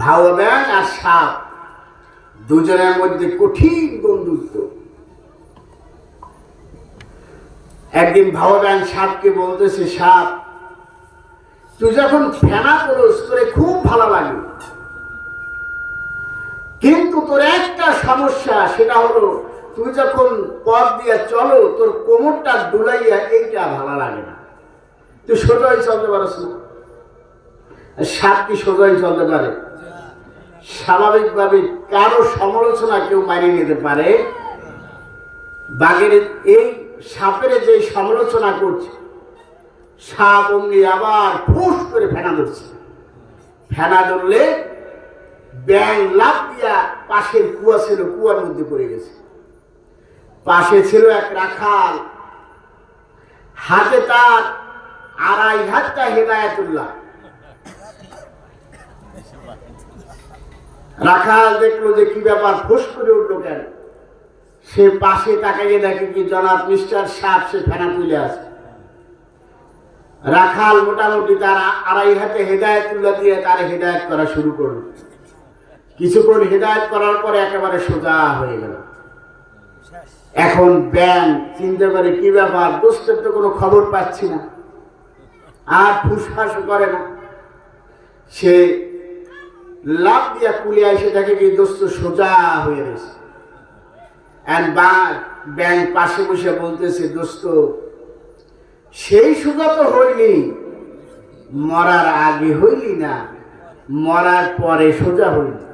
ভাওয়া ব্যাং আর সাপ দুজনের মধ্যে কঠিন বন্ধুত্ব। একদিন ভাওয়া ব্যাং সাপকে বলতেছে, সাপ তুই যখন ফেনা করস তোরে খুব ভালো লাগে, কিন্তু তোর একটা সমস্যা, সেটা হলো তুই যখন পথ দিয়ে চলো তোর কোমরটা দুলাইয়া এইটা ভালো লাগে না, তুই সোজাই চলতে পারস না। সাপ কি সোজাই চলতে পারে? স্বাভাবিকভাবে কারো সমালোচনা কেউ মানিয়ে নিতে পারে? বাঘের এই সাপের যে সমালোচনা করছে, সাপ অমনি আবার ফুস করে ফেনা ধরছে। ফেনা ধরলে ব্যাং লাফ দিয়া পাশের কুয়া ছিল, কুয়ার মধ্যে পড়ে গেছে। পাশে ছিল এক রাখাল, হাতে তার 2.5 হাতটা হেদায়েতুল্লাহ। রাখাল দেখলো যে কি ব্যাপার, ফুস করে উঠলো কেন। সে পাশে তাকাইয়ে দেখে কি জনাব মিস্টার সাপ সে ফেনা তুলে আছে। রাখাল মোটামুটি তার 2.5 হাতে হেদায়েতুল্লাহ দিয়ে তার হেদায়েত করা শুরু করলো। কিছুক্ষণ হেদায়েত করার পরে একেবারে সোজা হয়ে গেল। এখন ব্যাং চিন্তা করে কি ব্যাপার, দোস্তের তো কোনো খবর পাচ্ছি না, আর ফুসফাসও করে না। সে লাফ দিয়া কুলে এসে দেখে কি দোস্ত সোজা হয়ে গেছে। ব্যাং পাশে বসে বলতেছে, দোস্ত সেই সোজা তো হইলি, মরার আগে হইলি না, মরার পরে সোজা হইলি।